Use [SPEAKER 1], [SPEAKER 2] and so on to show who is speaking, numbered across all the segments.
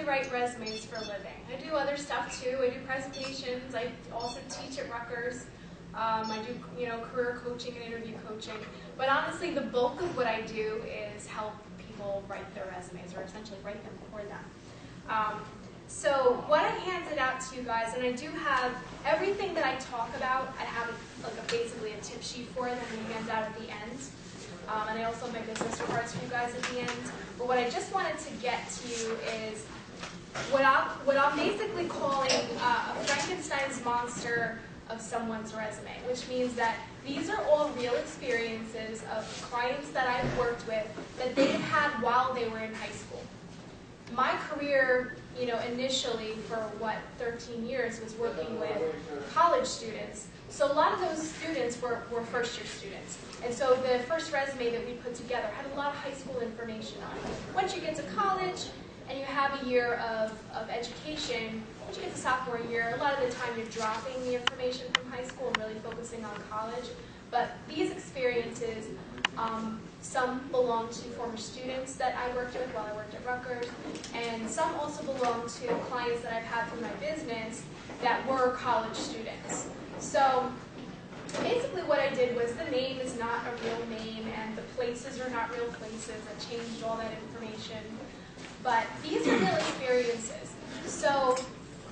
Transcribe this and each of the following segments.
[SPEAKER 1] write resumes for a living. I do other stuff too. I do presentations. I also teach at Rutgers. I do, career coaching and interview coaching. But honestly, the bulk of what I do is help people write their resumes, or essentially write them for them. So what I handed out to you guys, and I do have everything that I talk about, I have basically a tip sheet for that I'm going to hand out at the end. And I also have my business cards for you guys at the end. But what I just wanted to get to you is what I'm basically calling a Frankenstein's monster of someone's resume, which means that these are all real experiences of clients that I've worked with that they've had while they were in high school. My career, initially for 13 years was working with college students. So a lot of those students were first-year students. And so the first resume that we put together had a lot of high school information on it. Once you get to college and you have a year of education, once you get to sophomore year, a lot of the time you're dropping the information from high school and really focusing on college. But these experiences, some belong to former students that I worked with while I worked at Rutgers, and some also belong to clients that I've had through my business that were college students. So basically what I did was the name is not a real name and the places are not real places. I changed all that information. But these are real experiences. So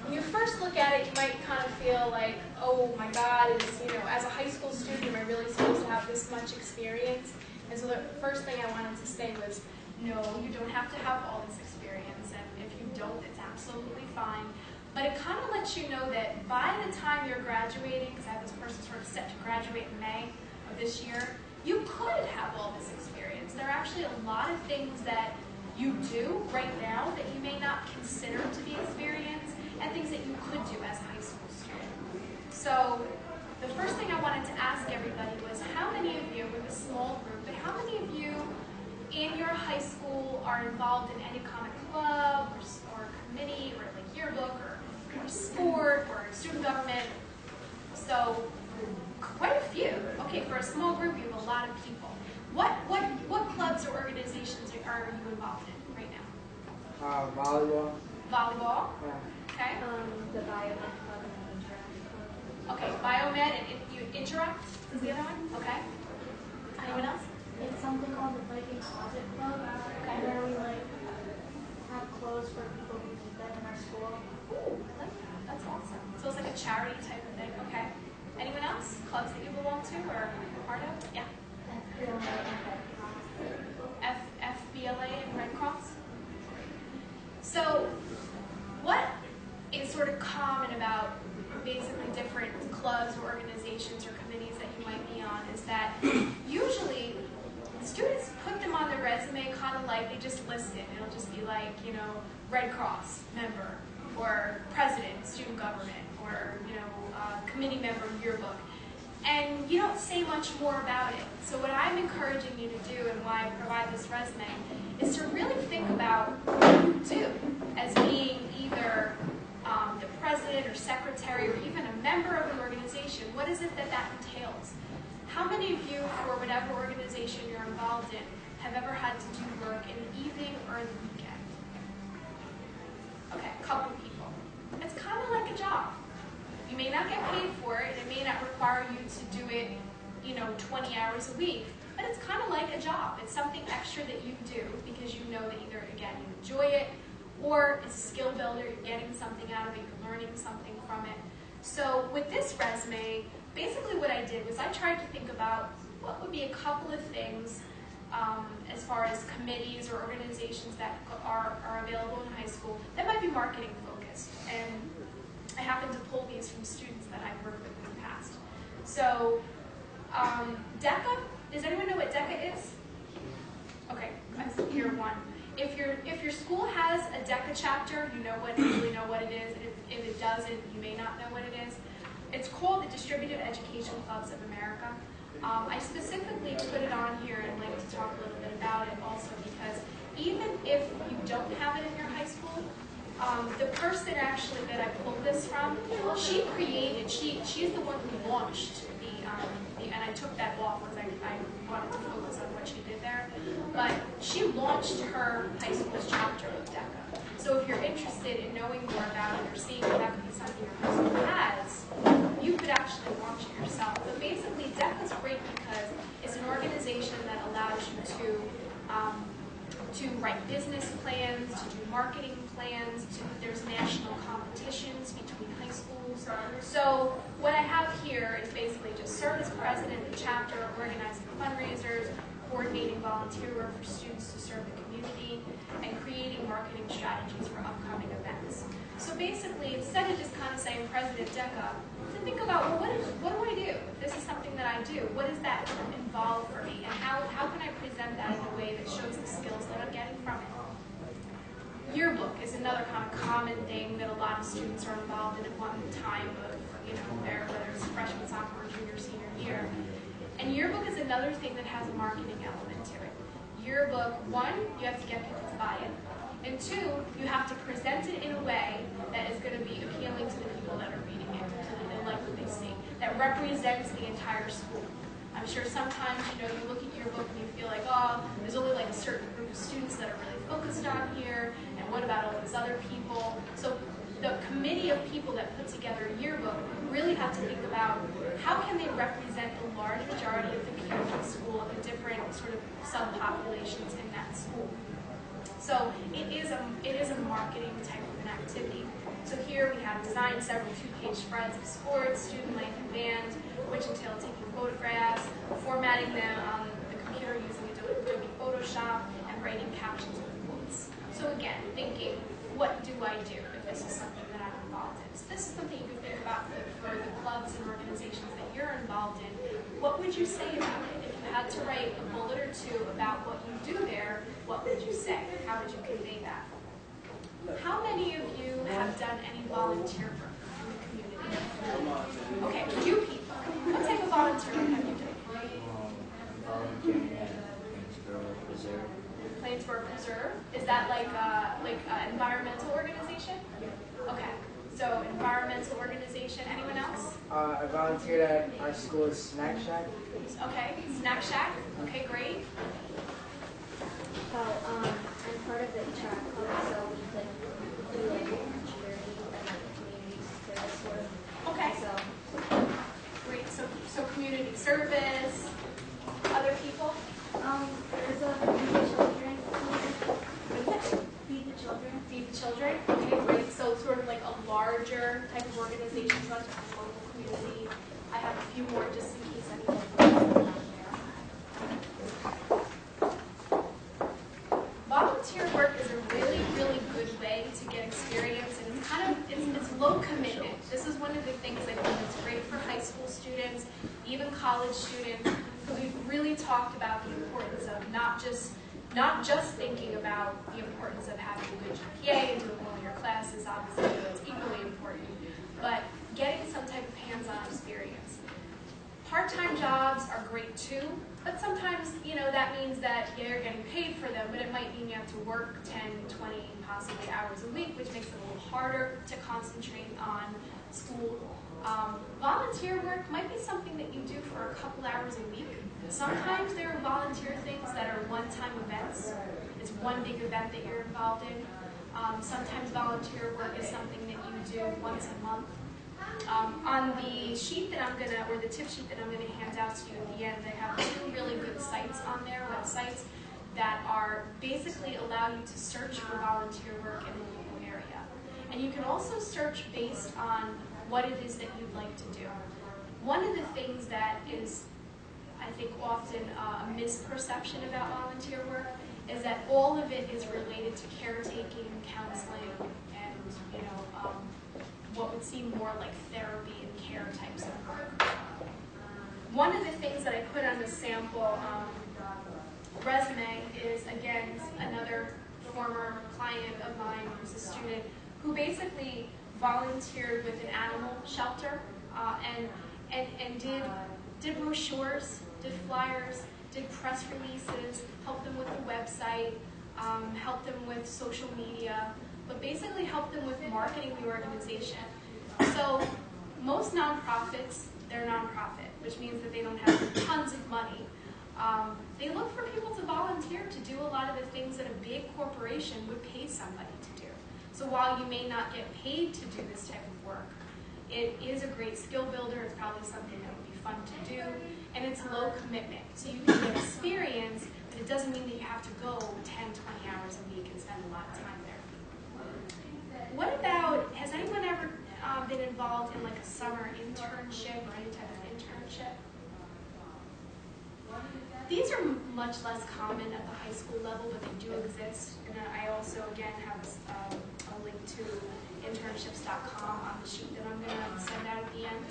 [SPEAKER 1] when you first look at it, you might kind of feel like, oh my God, as a high school student, am I really supposed to have this much experience? And so the first thing I wanted to say was, no, you don't have to have all this experience. And if you don't, it's absolutely fine. But it kind of lets you know that by the time you're graduating, because I have this person sort of set to graduate in May of this year, you could have all this experience. There are actually a lot of things that you do right now that you may not consider to be experience, and things that you could do as a high school student. So the first thing I wanted to ask everybody was, how many of you, with a small group, but how many of you in your high school are involved in any kind of club or committee or like yearbook or sport or student government? So quite a few. Okay, for a small group, you have a lot of people. What clubs or organizations are you involved in right now?
[SPEAKER 2] Volleyball.
[SPEAKER 1] Volleyball?
[SPEAKER 2] Yeah.
[SPEAKER 1] Okay.
[SPEAKER 3] The Biomed Club and Interact Club.
[SPEAKER 1] Okay, Biomed and Interact is the other one? Okay. Anyone else?
[SPEAKER 3] It's something called the Viking Closet Club,
[SPEAKER 1] Okay.
[SPEAKER 3] where we have clothes for people who need them in our school.
[SPEAKER 1] Ooh, that's awesome. So it's like a charity type of thing. Okay. Anyone else? Clubs that you belong to or are part of? Yeah. FBLA and Red Cross. So what is sort of common about basically different clubs or organizations or committees that you might be on is that usually students put them on their resume kind of like they just list it. It'll just be like, Red Cross member or president, student government, or, committee member, yearbook. And you don't say much more about it. So what I'm encouraging you to do, and why I provide this resume, is to really think about what you do as being either the president or secretary or even a member of an organization. What is it that entails? How many of you, for whatever organization you're involved in, have ever had to do work in the evening or in the weekend? Okay, a couple people. It's kind of like a job. You may not get paid for it, and it may not require you to do it, 20 hours a week, but it's kind of like a job. It's something extra that you do because you know that either, again, you enjoy it, or it's a skill builder, you're getting something out of it, you're learning something from it. So with this resume, basically what I did was I tried to think about what would be a couple of things as far as committees or organizations that are available in high school that might be marketing focused. And I happen to pull these from students that I've worked with in the past. So DECA, does anyone know what DECA is? Okay, I hear one. If your school has a DECA chapter, you really know what it is. If it doesn't, you may not know what it is. It's called the Distributed Education Clubs of America. I specifically put it on here and like to talk a little bit about it also because even if you don't have it in your high school, the person actually that I pulled this from, she's the one who launched and I took that off because I wanted to focus on what she did there, but she launched her high school's chapter of DECA. So if you're interested in knowing more about it or seeing if that could be something your high school has, you could actually launch it yourself. But basically, DECA is great because it's an organization that allows you to write business plans, to do marketing plans, there's national competitions between high schools. So what I have here is basically just serve as president of the chapter, organizing fundraisers, coordinating volunteer work for students to serve the community, and creating marketing strategies for upcoming events. So basically, instead of just kind of saying President DECA, to think about, well, what do I do? If this is something that I do, what does that involve for me? And how can I present that in a way that shows the skills that I'm getting from it? Yearbook is another kind of common thing that a lot of students are involved in at one time of, whether it's freshman, sophomore, junior, senior year. And yearbook is another thing that has a marketing element to it. Yearbook, one, you have to get people to buy it. And two, you have to present it in a way that is going to be appealing to the people that are reading it, so that they like what they see, that represents the entire school. I'm sure sometimes, you look at your book and you feel like, oh, there's only like a certain group of students that are really focused on here, and what about all these other people? So the committee of people that put together a yearbook really have to think about how can they represent the large majority of the people in the school and the different sort of subpopulations in that school. So it is a marketing type of an activity. So here we have designed several two-page spreads of sports, student life, and band, which entail taking photographs, formatting them on the computer using Adobe Photoshop, and writing captions with quotes. So again, thinking, what do I do if this is something that I'm involved in? So this is something you can think about for the clubs and organizations that you're involved in. What would you say about it? If you had to write a bullet or two about what you do there, what would you say? How would you convey that? How many of you have done any volunteer work in the community? Okay, a few people. What type of volunteer work have you done?
[SPEAKER 2] Volunteering at Plainsboro Preserve.
[SPEAKER 1] Plainsboro Preserve? Is that like an environmental organization? Okay, so environmental organization. Anyone else?
[SPEAKER 4] I volunteered at our school's Snack Shack.
[SPEAKER 1] Okay, Snack Shack. Okay, great.
[SPEAKER 3] I'm part of the track club, so we do like charity and community service work.
[SPEAKER 1] Okay.
[SPEAKER 3] So,
[SPEAKER 1] Great. So community service. Other people?
[SPEAKER 3] there's a feed the children. Feed the children.
[SPEAKER 1] Feed the children. Okay, great. So sort of like a larger type of organization, not just a local community. I have a few more just in case anyone wants them out there. Volunteer work is a really, really good way to get experience, and it's kind of it's low commitment. This is one of the things I think that's great for high school students, even college students. We've really talked about the importance of not just thinking about the importance of having a good GPA and doing well in your classes. Obviously, it's equally important, but getting some type of hands-on experience. Part-time jobs are great too, but sometimes, that means that you're getting paid for them, but it might mean you have to work 10, 20, possibly hours a week, which makes it a little harder to concentrate on school. Volunteer work might be something that you do for a couple hours a week. Sometimes there are volunteer things that are one-time events. It's one big event that you're involved in. Sometimes volunteer work is something that you do once a month. On the sheet that or the tip sheet that I'm gonna hand out to you at the end, I have two really good sites on their websites that are basically allow you to search for volunteer work in the local area. And you can also search based on what it is that you'd like to do. One of the things that is, I think, often a misperception about volunteer work is that all of it is related to caretaking, counseling, and what would seem more like therapy and care types of work. One of the things that I put on the sample resume is, again, another former client of mine who's a student who basically volunteered with an animal shelter and did brochures, did flyers, did press releases, helped them with the website, helped them with social media, but basically helped them with marketing the organization. So most nonprofits, they're nonprofit, which means that they don't have tons of money. They look for people to volunteer to do a lot of the things that a big corporation would pay somebody to do. So while you may not get paid to do this type of work, it is a great skill builder. It's probably something that would be fun to do, and it's low commitment. So you can get experience, but it doesn't mean that you have to go 10, 20 hours a week and spend a lot of time there. What about, has anyone ever been involved in like a summer internship or any type of internship? These are much less common at the high school level, but they do exist. And I also, again, have a link to internships.com on the sheet that I'm going to send out at the end.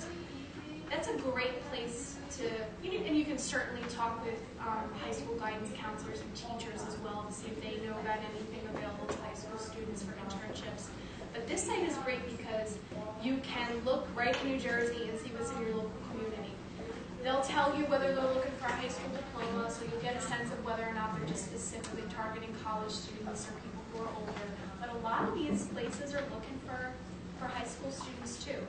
[SPEAKER 1] That's a great place to, and you can certainly talk with high school guidance counselors and teachers as well to see if they know about anything available to high school students for internships. But this site is great because you can look right in New Jersey and see what's in your local community. They'll tell you whether they're looking for a high school diploma, so you'll get a sense of whether or not they're just specifically targeting college students or people who are older. But a lot of these places are looking for high school students too.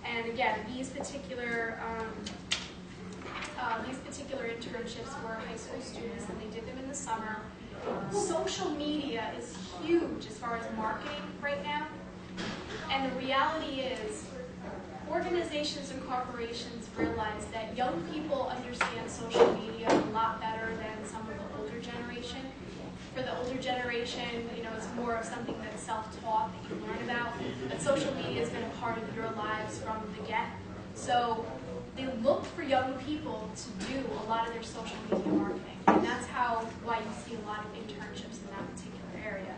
[SPEAKER 1] And again, these particular internships were high school students, and they did them in the summer. Social media is huge as far as marketing right now. And the reality is, organizations and corporations realize that young people understand social media a lot better than some of the older generation. For the older generation, it's more of something that's self-taught that you learn about. But social media has been a part of your lives from the get. So they look for young people to do a lot of their social media marketing. And that's why you see a lot of internships in that particular area.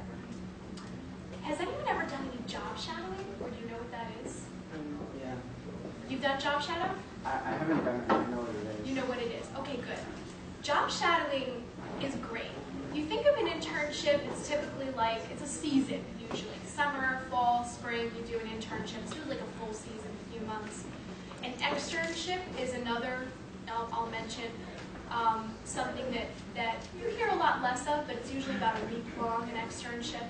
[SPEAKER 1] Has anyone ever done any job shadowing, or do you know what that is?
[SPEAKER 4] Yeah.
[SPEAKER 1] You've done job shadow?
[SPEAKER 4] I haven't done it. I know what it is.
[SPEAKER 1] You know what it is. Okay, good. Job shadowing is great. You think of an internship, it's typically like, it's a season usually. Summer, fall, spring, you do an internship. It's usually like a full season, a few months. An externship is another, I'll mention, something that you hear a lot less of, but it's usually about a week long, an externship.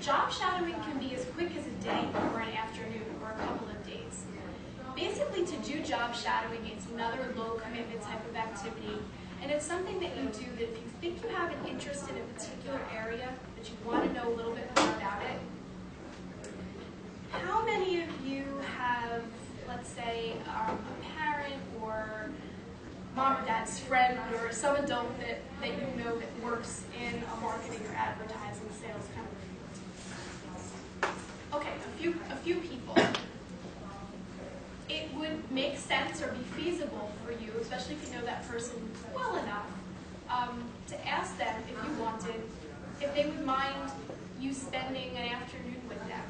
[SPEAKER 1] Job shadowing can be as quick as a day or an afternoon or a couple of days. Basically, to do job shadowing, it's another low commitment type of activity, and it's something that you do that if you think you have an interest in a particular area, that you want to know a little bit more about it. How many of you have, let's say, a parent or mom or dad's friend or some adult that you know that works in a marketing or advertising sales kind of field? Okay, a few people. It would make sense or be feasible for you, especially if you know that person well enough, to ask them if you wanted, if they would mind you spending an afternoon with them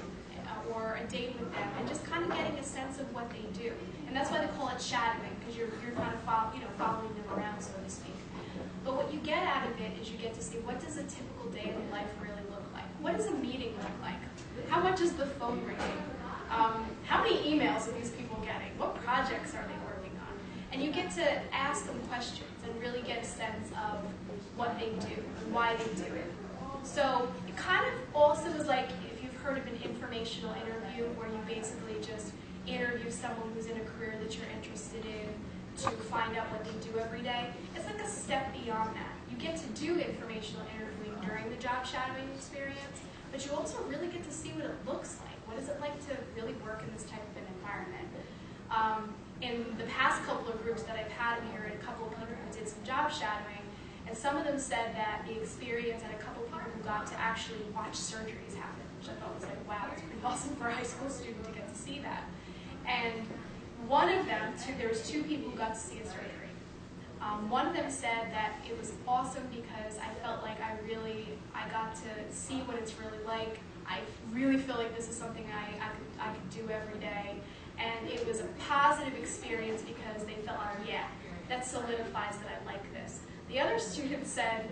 [SPEAKER 1] or a date with them and just kind of getting a sense of what they do. And that's why they call it shadowing, because you're kind of following them around, so to speak. But what you get out of it is you get to see, what does a typical day in life really look like? What does a meeting look like? How much is the phone ringing? How many emails are these people getting? What projects are they working on? And you get to ask them questions and really get a sense of what they do and why they do it. So it kind of also is like, if you've heard of an informational interview, where you basically just interview someone who's in a career that you're interested in to find out what they do every day. It's like a step beyond that. You get to do informational interviewing during the job shadowing experience, but you also really get to see what it looks like. What is it like to really work in this type of an environment? In the past couple of groups that I've had in here, and a couple of people who did some job shadowing, and some of them said that the experience, and a couple of people who got to actually watch surgeries happen, which I thought was like, wow, that's pretty awesome for a high school student to get to see that. And one of them, there was two people who got to see a surgery. One of them said that it was awesome because I felt like I got to see what it's really like. I really feel like this is something I could do every day. And it was a positive experience because they felt like, yeah, that solidifies that I like this. The other student said,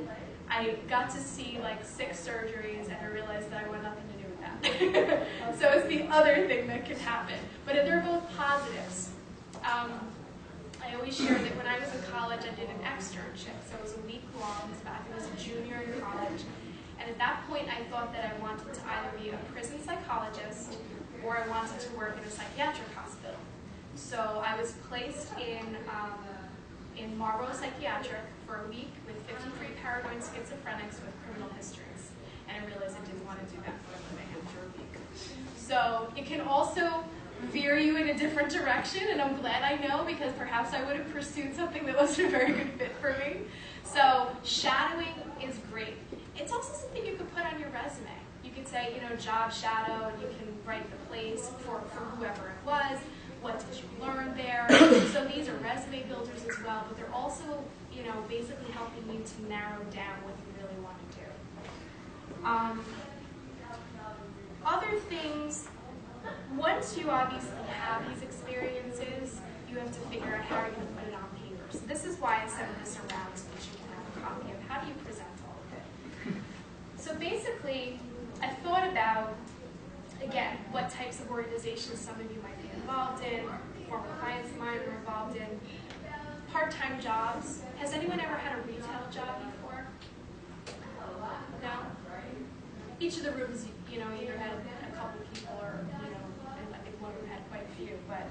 [SPEAKER 1] I got to see like 6 surgeries and I realized that I want nothing to do with that. So it's the other thing that can happen. But they're both positives. I always share that when I was in college, I did an externship. So it was a week long. I think I was a junior in college. And at that point, I thought that I wanted to either be a prison psychologist or I wanted to work in a psychiatric hospital. So I was placed in Marlborough Psychiatric for a week with 53 paranoid schizophrenics with criminal histories. and I realized I didn't want to do that for a living after a week. So it can also veer you in a different direction, and I'm glad I know, because perhaps I would have pursued something that wasn't a very good fit for me. So shadowing is great. It's also something you could put on your resume. You could say, you know, job shadow, and you can write the place for whoever it was. What did you learn there? So these are resume builders as well, but they're also, you know, basically helping you to narrow down what you really want to do. Other things, once you obviously have these experiences, you have to figure out how you're going to put it on paper. So this is why I sent this around, so that you can have a copy of how do you present all of it. So basically, I thought about, again, what types of organizations some of you might be involved in, former clients of mine were involved in, part-time jobs. Has anyone ever had a retail job before? No? Each of the rooms, you know, either had a couple people or, you know, and I think one of them had quite a few, but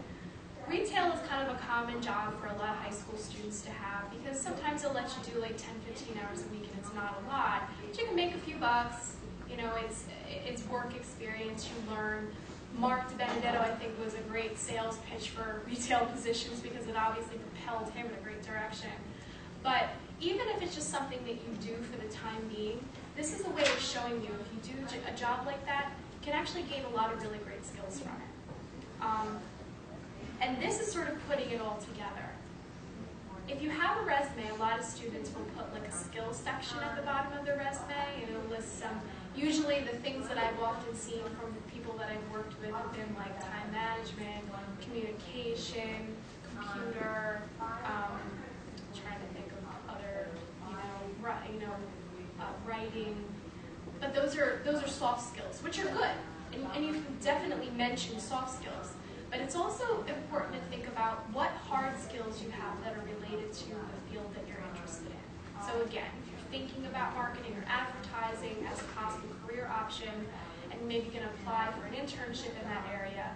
[SPEAKER 1] retail is kind of a common job for a lot of high school students to have, because sometimes they'll let you do like 10, 15 hours a week and it's not a lot, but you can make a few bucks. You know, it's work experience, you learn. Mark DiBenedetto, I think, was a great sales pitch for retail positions because it obviously propelled him in a great direction. But even if it's just something that you do for the time being, this is a way of showing you if you do a job like that, you can actually gain a lot of really great skills from it. And this is sort of putting it all together. If you have a resume, a lot of students will put like a skills section at the bottom of their resume, and it'll list some, usually the things that I've often seen from the people that I've worked with have been like time management, communication, computer, trying to think of other, writing. But those are soft skills, which are good, and you can definitely mention soft skills. But it's also important to think about what hard skills you have that are related to the field that you're interested in. So again, if you're thinking about marketing or advertising as a possible career option, and maybe going to apply for an internship in that area,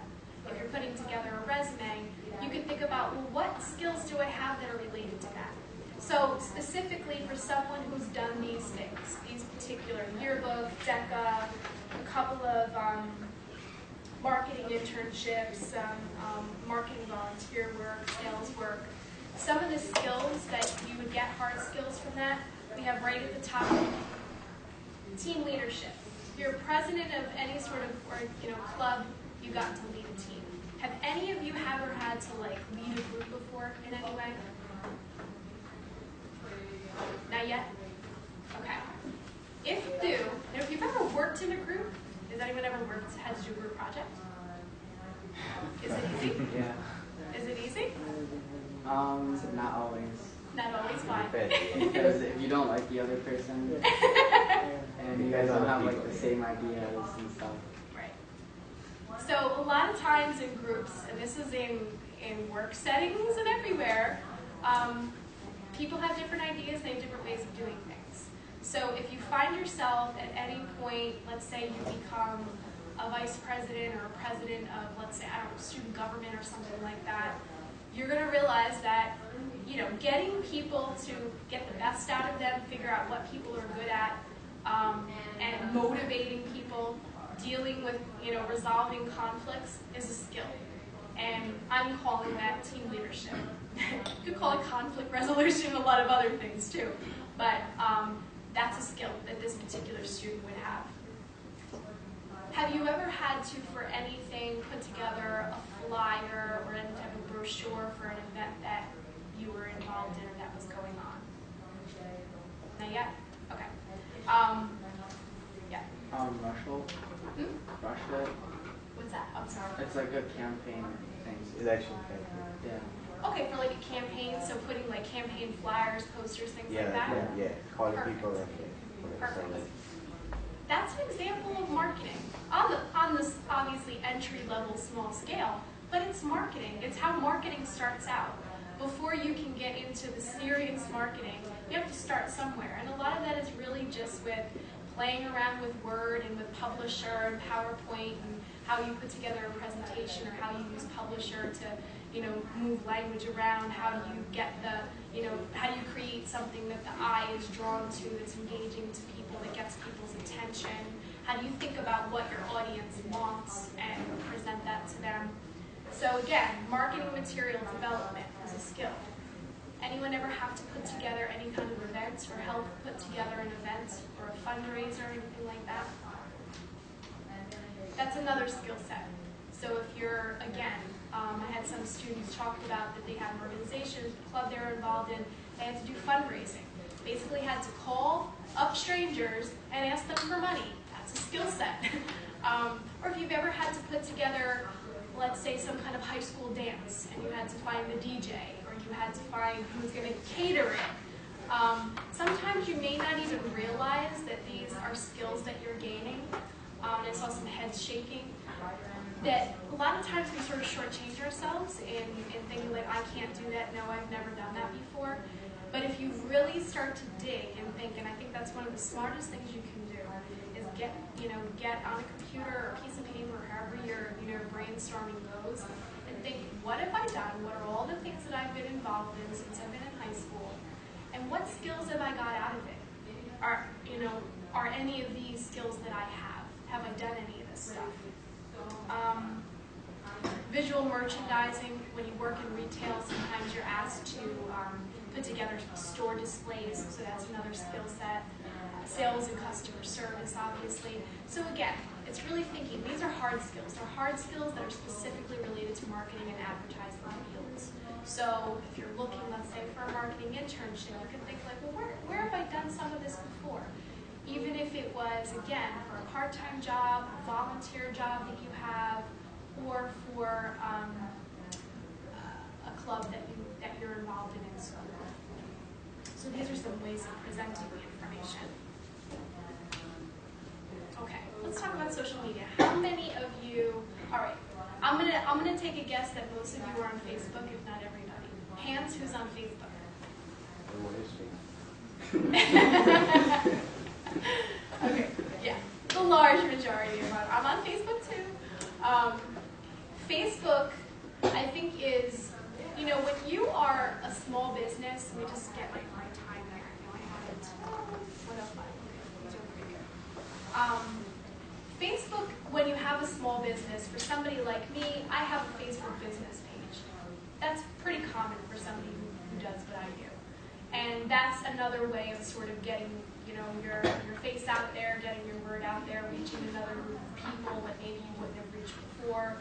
[SPEAKER 1] if you're putting together a resume, you can think about, well, what skills do I have that are related to that? So specifically for someone who's done these things, these particular yearbook, DECA, a couple of marketing internships, marketing volunteer work, sales work. Some of the skills that you would get hard skills from that, we have right at the top, team leadership. If you're president of any sort of club, you got to lead a team. Have any of you ever had to like lead a group before in any way? Not yet? Okay. If you do, and if you've ever worked in a group, has anyone ever had to do a group project? Is it easy?
[SPEAKER 4] Yeah.
[SPEAKER 1] Is it easy?
[SPEAKER 4] Not always.
[SPEAKER 1] Not always. Why?
[SPEAKER 4] Because if you don't like the other person, and you guys don't have like the same ideas and stuff.
[SPEAKER 1] Right. So a lot of times in groups, and this is in work settings and everywhere, people have different ideas and they have different ways of doing things. So if you find yourself at any point, let's say you become a vice president or a president of, let's say, I don't know, student government or something like that, you're going to realize that, getting people to get the best out of them, figure out what people are good at, and motivating people, dealing with, resolving conflicts is a skill. And I'm calling that team leadership. You could call it conflict resolution and a lot of other things too. But that's a skill that this particular student would have. Have you ever had to, for anything, put together a flyer or any type of brochure for an event that you were involved in or that was going on? Not yet? Okay. Yeah.
[SPEAKER 4] Rushel. Rushel.
[SPEAKER 1] What's that? I'm sorry.
[SPEAKER 4] It's like a campaign thing.
[SPEAKER 2] Election campaign.
[SPEAKER 4] Yeah.
[SPEAKER 1] Okay, for like a campaign, so putting like campaign flyers, posters, things like that?
[SPEAKER 2] Yeah. Calling
[SPEAKER 1] Perfect.
[SPEAKER 2] people.
[SPEAKER 1] Perfect. That's an example of marketing. On this obviously entry-level small scale, but it's marketing. It's how marketing starts out. Before you can get into the serious marketing, you have to start somewhere. And a lot of that is really just with playing around with Word and with Publisher and PowerPoint and how you put together a presentation or how you use Publisher to, move language around? How do you get how do you create something that the eye is drawn to, that's engaging to people, that gets people's attention? How do you think about what your audience wants and present that to them? So again, marketing material development is a skill. Anyone ever have to put together any kind of event or help put together an event or a fundraiser or anything like that? That's another skill set. So if you're, again, I had some students talk about that they have an organization, a club they were involved in, they had to do fundraising. Basically had to call up strangers and ask them for money. That's a skill set. Or if you've ever had to put together, let's say, some kind of high school dance, and you had to find the DJ, or you had to find who's going to cater it. Sometimes you may not even realize that these are skills that you're gaining. I saw some heads shaking. That a lot of times we sort of shortchange ourselves in thinking like, I can't do that, no, I've never done that before. But if you really start to dig and think, and I think that's one of the smartest things you can do, is get on a computer or a piece of paper, or however your brainstorming goes, and think, what have I done? What are all the things that I've been involved in since I've been in high school? And what skills have I got out of it? Are any of these skills that I have? Have I done any of this stuff? Visual merchandising, when you work in retail, sometimes you're asked to put together store displays, so that's another skill set. Sales and customer service, obviously. So again, it's really thinking, these are hard skills. They're hard skills that are specifically related to marketing and advertising fields. So if you're looking, let's say, for a marketing internship, you can think like, well, where have I done some of this before? Even if it was, again, for a part-time job, a volunteer job that you have, or for a club that you're involved in school. So these are some ways of presenting the information. Okay, let's talk about social media. How many of you? All right, I'm gonna take a guess that most of you are on Facebook, if not everybody. Hands, who's on Facebook? Okay, yeah, the large majority of us. I'm on Facebook too. Facebook, I think, is, when you are a small business, let me just get my time there. I have it. What else? Facebook, when you have a small business, for somebody like me, I have a Facebook business page. That's pretty common for somebody who does what I do. And that's another way of sort of getting your face out there, getting your word out there, reaching another group of people that maybe you wouldn't have reached before.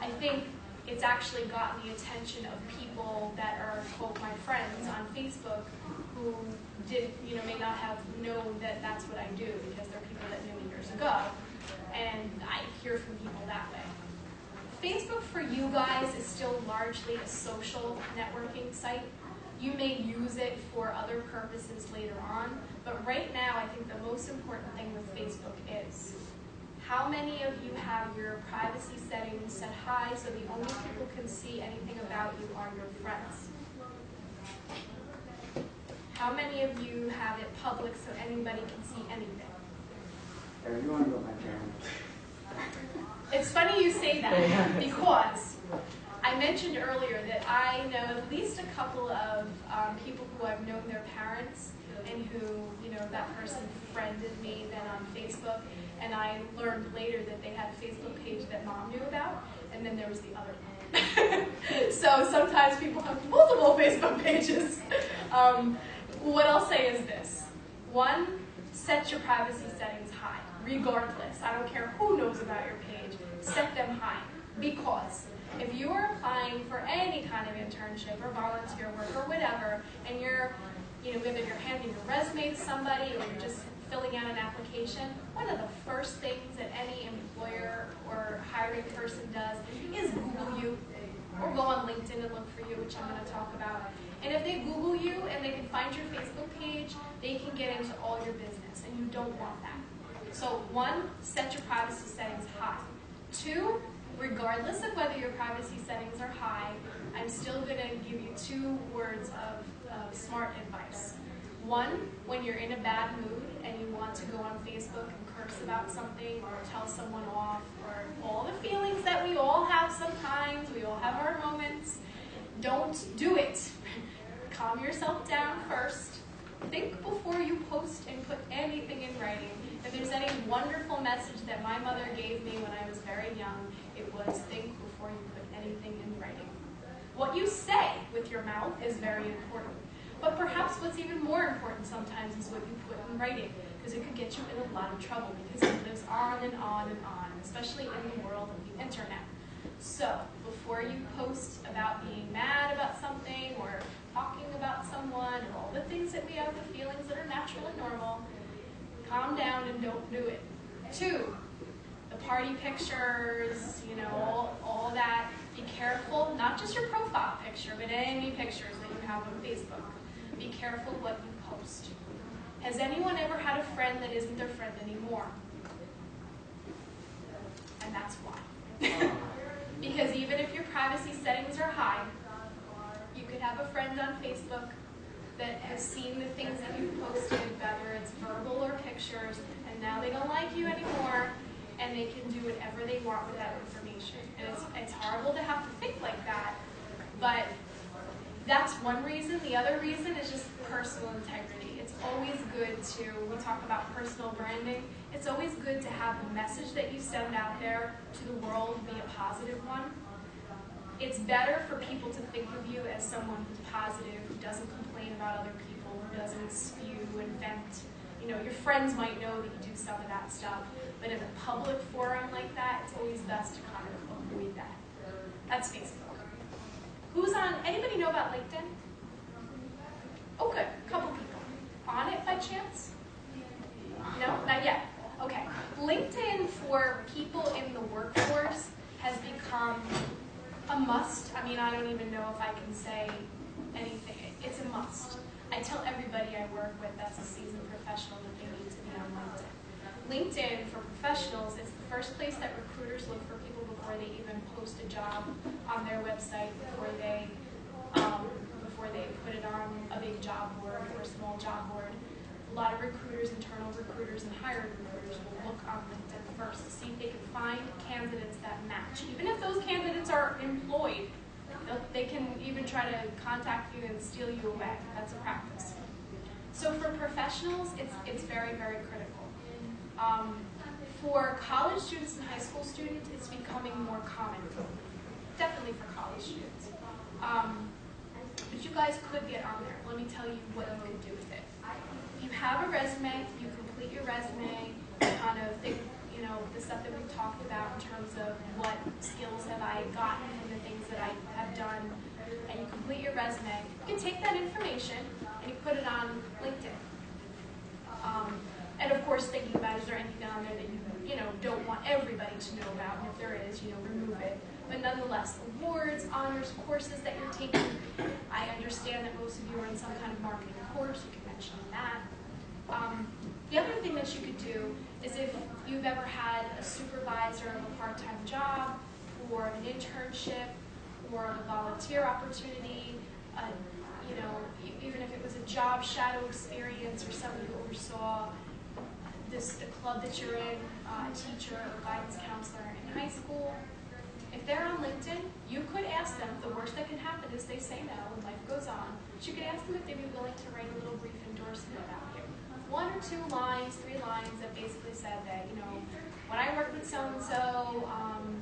[SPEAKER 1] I think it's actually gotten the attention of people that are, quote, my friends on Facebook, who may not have known that that's what I do, because they're people that knew me years ago, and I hear from people that way. Facebook for you guys is still largely a social networking site. You may use it for other purposes later on, but right now I think the most important thing with Facebook is how many of you have your privacy settings set high so the only people can see anything about you are your friends? How many of you have it public so anybody can see anything?
[SPEAKER 4] Everyone but my parents.
[SPEAKER 1] It's funny you say that, because I mentioned earlier that I know at least a couple of people who I've known their parents, and who, that person friended me then on Facebook, and I learned later that they had a Facebook page that mom knew about, and then there was the other one. So sometimes people have multiple Facebook pages. What I'll say is this. One, set your privacy settings high, regardless. I don't care who knows about your page, set them high, because if you are applying for any kind of internship or volunteer work or whatever, and you're, whether you're handing your resume to somebody or you're just filling out an application, one of the first things that any employer or hiring person does is Google you, or go on LinkedIn and look for you, which I'm going to talk about. And if they Google you and they can find your Facebook page, they can get into all your business, and you don't want that. So one, set your privacy settings high. Two, regardless of whether your privacy settings are high, I'm still going to give you 2 words of smart advice. One, when you're in a bad mood and you want to go on Facebook and curse about something or tell someone off, or all the feelings that we all have sometimes, we all have our moments, Don't do it. Calm yourself down first. Think before you post and put anything in writing. If there's any wonderful message that my mother gave me when I was very young, it was think before you put anything in writing. What you say with your mouth is very important. But perhaps what's even more important sometimes is what you put in writing, because it could get you in a lot of trouble, because it lives on and on and on, especially in the world of the internet. So, before you post about being mad about something or talking about someone or all the things that we have, the feelings that are natural and normal, calm down and don't do it. 2, the party pictures, you know, all that. Be careful, not just your profile picture, but any pictures that you have on Facebook. Be careful what you post. Has anyone ever had a friend that isn't their friend anymore? And that's why. Because even if your privacy settings are high, you could have a friend on Facebook that has seen the things that you've posted, whether it's verbal or pictures, and now they don't like you anymore, and they can do whatever they want with that information. And it's horrible to have to think like that, but that's one reason. The other reason is just personal integrity. It's always good to, we talk about personal branding, it's always good to have the message that you send out there to the world be a positive one. It's better for people to think of you as someone who's positive, who doesn't complain about other people, who doesn't spew and vent. You know, your friends might know that you do some of that stuff, but in a public forum like that, it's always best to kind of avoid that. That's Facebook. Who's on, anybody know about LinkedIn? Oh, good, a couple people. On it by chance? No, not yet. Okay. LinkedIn for people in the workforce has become a must. I mean, I don't even know if I can say anything. It's a must. I tell everybody I work with that's a seasoned professional that they need to be on LinkedIn. LinkedIn for professionals is the first place that recruiters look for people before they even post a job on their website, before they put it on a big job board or a small job board. A lot of recruiters, internal recruiters, and hired recruiters will look on LinkedIn first to see if they can find candidates that match. Even if those candidates are employed, they can even try to contact you and steal you away. That's a practice. So for professionals, it's very, very critical. For college students and high school students, it's becoming more common. Definitely for college students. But you guys could get on there. Let me tell you what you can do with it. You have a resume, you complete your resume, kind of think, you know, the stuff that we've talked about in terms of what skills have I gotten from the things that I have done, and you complete your resume. You can take that information and you put it on LinkedIn. And of course, thinking about, is there anything on there that you know, don't want everybody to know about, and if there is, you know, remove it. But nonetheless, awards, honors, courses that you're taking. I understand that most of you are in some kind of marketing course. You can mention that. The other thing that you could do is if you've ever had a supervisor of a part-time job, or an internship, or a volunteer opportunity, you know, even if it was a job shadow experience or somebody who oversaw the club that you're in, a teacher or guidance counselor in high school, if they're on LinkedIn, you could ask them, the worst that can happen is they say no and life goes on, but you could ask them if they'd be willing to write a little brief endorsement about you. 1 or 2 lines, 3 lines that basically said that, you know, when I worked with so-and-so,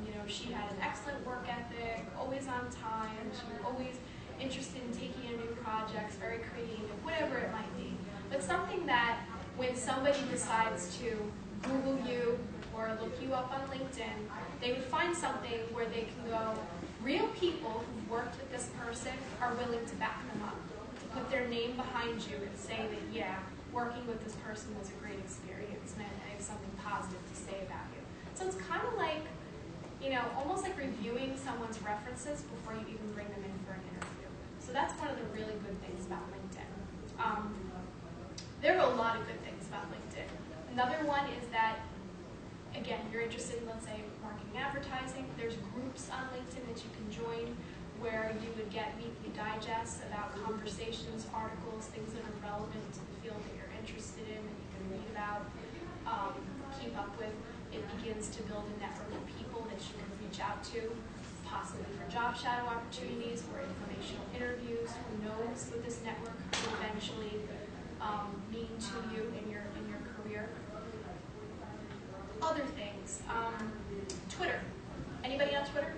[SPEAKER 1] you know, she had an excellent work ethic, always on time, she was always interested in taking on new projects, very creative, whatever it might be. But something that when somebody decides to Google you or look you up on LinkedIn, they would find something where they can go, real people who've worked with this person are willing to back them up, to put their name behind you and say that, yeah, working with this person was a great experience and I have something positive to say about you. So it's kind of like, you know, almost like reviewing someone's references before you even bring them in for an interview. So that's one of the really good things about LinkedIn. There are a lot of good things about LinkedIn. Another one is that, again, you're interested in, let's say, marketing advertising. There's groups on LinkedIn that you can join where you would get weekly digests about conversations, articles, things that are relevant to the field that you're interested in that you can read about, keep up with. It begins to build a network of people that you can reach out to. possibly for job shadow opportunities or informational interviews. Who knows what this network could eventually mean to you in your career. Other things. Twitter. Anybody on Twitter?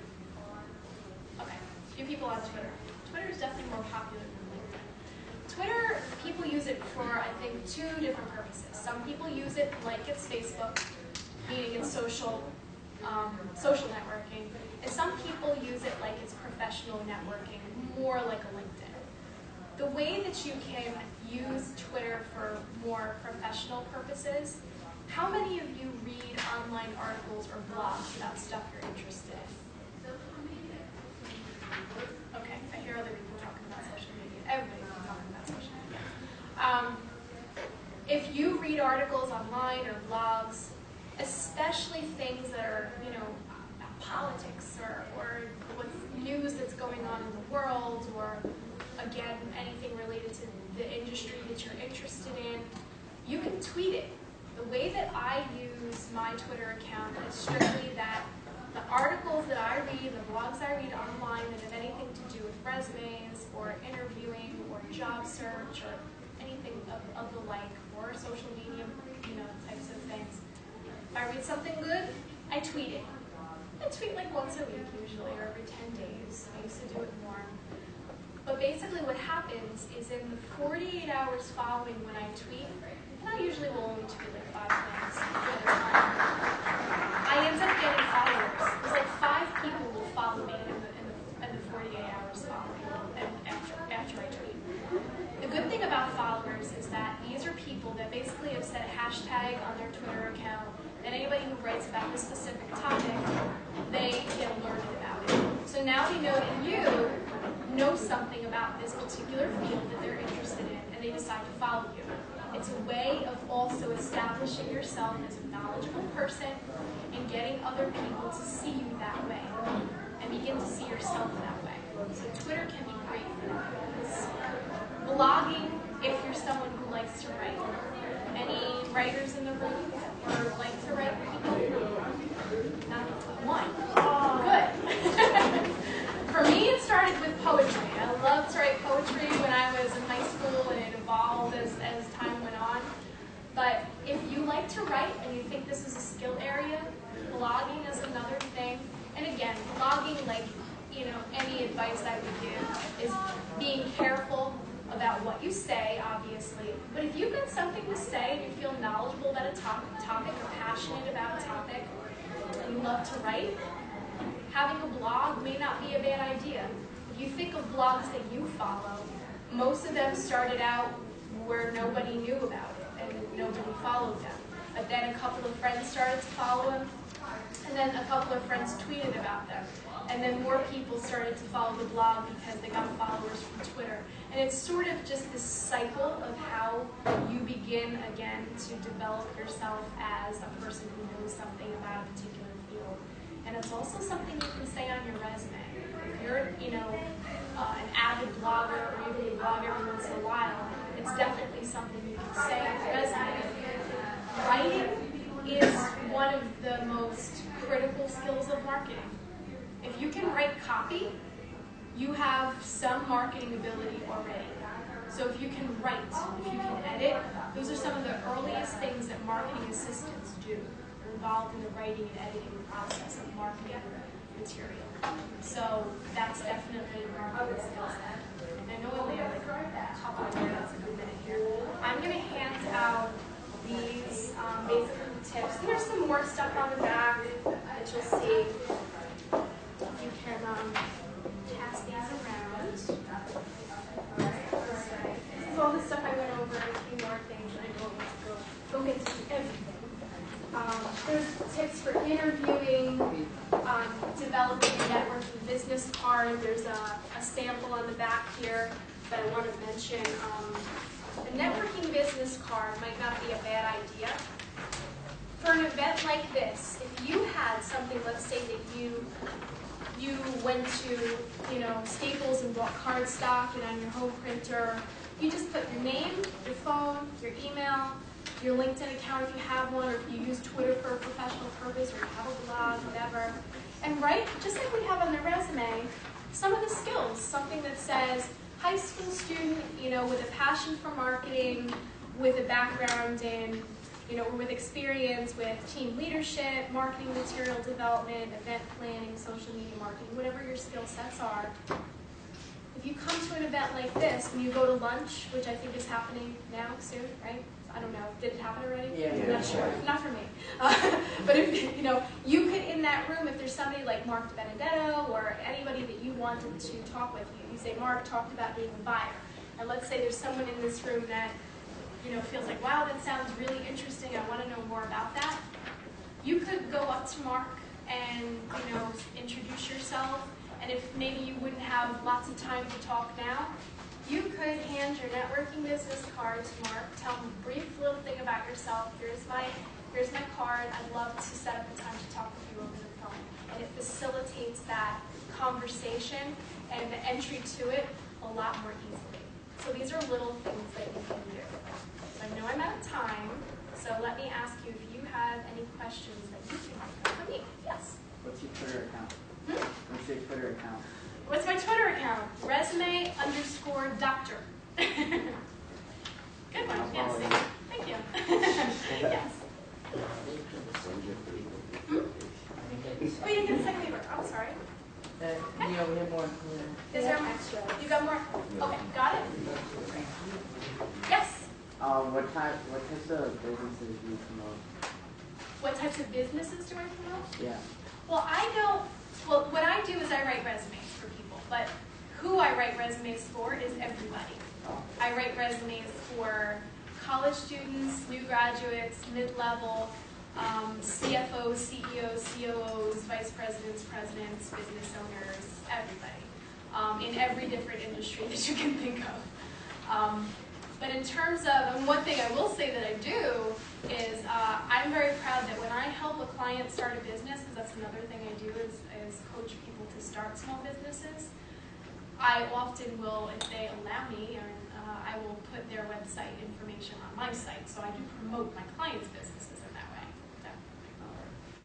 [SPEAKER 1] Okay, a few people on Twitter. Twitter is definitely more popular than LinkedIn. Twitter, people use it for, I think, two different purposes. Some people use it like it's Facebook, meaning it's social networking, and some people use it like it's professional networking, more like a LinkedIn. The way that you can use Twitter for more professional purposes, how many of you read online articles or blogs about stuff you're interested in? Okay, I hear other people talking about social media. Everybody's talking about social media. If you read articles online or blogs, especially things that are, about politics or what's news that's going on in the world, or again, anything related to the industry that you're interested in, you can tweet it. The way that I use my Twitter account is strictly that the articles that I read, the blogs I read online that have anything to do with resumes or interviewing or job search or anything of the like, or social media, types of things. If I read something good, I tweet it. I tweet like once a week usually, or every 10 days. I used to do it more. But basically what happens is in the 48 hours following when I tweet, and I usually will only tweet like 5 things, I end up getting followers. It's like 5 people will follow me in the 48 hours following after I tweet. The good thing about followers is that these are people that basically have set a hashtag on their Twitter account, and anybody who writes about this specific topic, they get alerted about it. So now they know that you know something about this particular field that they're interested in, and they decide to follow you. It's a way of also establishing yourself as a knowledgeable person and getting other people to see you that way and begin to see yourself that way. So Twitter can be great for that. Blogging, if you're someone who likes to write. Any writers in the room or like to write people? Not one. Good. For me, it started with poetry. I loved to write poetry when I was in high school, and it evolved as time went on. But if you like to write and you think this is a skill area, blogging is another thing. And again, blogging, like any advice I would give, is being careful about what you say, obviously. But if you've got something to say and you feel knowledgeable about a topic or passionate about a topic, and you love to write, having a blog may not be a bad idea. If you think of blogs that you follow, most of them started out where nobody knew about it and nobody followed them. But then a couple of friends started to follow them, and then a couple of friends tweeted about them. And then more people started to follow the blog because they got followers from Twitter. And it's sort of just this cycle of how you begin, again, to develop yourself as a person who knows something about a particular field. And it's also something you can say on your resume. If you're, an avid blogger, or even you blog every once in a while, it's definitely something you can say on your resume. Writing is one of the most critical skills of marketing. If you can write copy, you have some marketing ability already. So if you can write, if you can edit, those are some of the earliest things that marketing assistants do. They're involved in the writing and editing process of marketing material. So that's definitely marketing skills. And I know we only have like a couple of minutes, like a minute here. I'm going to hand out these basically tips. There's some more stuff on the back that you'll see. You can pass these around. This is all the stuff I went over, and a few more things that I don't want to go into everything. There's tips for interviewing, developing a networking business card. There's a sample on the back here that I want to mention. A networking business card might not be a bad idea. For an event like this, if you had something, let's say that you went to, Staples and bought cardstock, and on your home printer, you just put your name, your phone, your email, your LinkedIn account if you have one, or if you use Twitter for a professional purpose, or you have a blog, whatever. And write, just like we have on the resume, some of the skills, something that says, high school student, with a passion for marketing, with a background in, or with experience with team leadership, marketing material development, event planning, social media marketing, whatever your skill sets are. If you come to an event like this, when you go to lunch, which I think is happening now soon, right? I don't know. Did it happen already?
[SPEAKER 4] Yeah.
[SPEAKER 1] I'm not sure. Not for me. But if you could in that room, if there's somebody like Mark Benedetto or anybody that you wanted to talk with, you say Mark talked about being a buyer, and let's say there's someone in this room that feels like, wow, that sounds really interesting. I want to know more about that. You could go up to Mark and introduce yourself, and if maybe you wouldn't have lots of time to talk now, you could hand your networking business card to Mark, tell him a brief little thing about yourself. Here's my card. I'd love to set up a time to talk with you over the phone. And it facilitates that conversation and the entry to it a lot more easily. So these are little things that you can do. So I know I'm out of time, so let me ask you if you have any questions that you can think of for me. Yes?
[SPEAKER 4] What's your Twitter account? What's your Twitter account?
[SPEAKER 1] What's my Twitter account? Resume_doctor. Good one, yes. Thank you. Yes. Oh, you didn't get the second paper. I'm sorry.
[SPEAKER 5] We have more.
[SPEAKER 1] Is there
[SPEAKER 3] extra?
[SPEAKER 1] You got more? Okay, got it? Yes.
[SPEAKER 4] What types of businesses do you promote?
[SPEAKER 1] What types of businesses do I promote?
[SPEAKER 4] Yeah.
[SPEAKER 1] Well, what I do is I write resumes for people, but who I write resumes for is everybody. I write resumes for college students, new graduates, mid-level, CFOs, CEOs, COOs, vice presidents, presidents, business owners, everybody, in every different industry that you can think of. But in terms of, and one thing I will say that I do is I'm very proud that when I help a client start a business, because that's another thing I do is coach people to start small businesses, I often will, if they allow me, I will put their website information on my site. So I do promote my clients' businesses.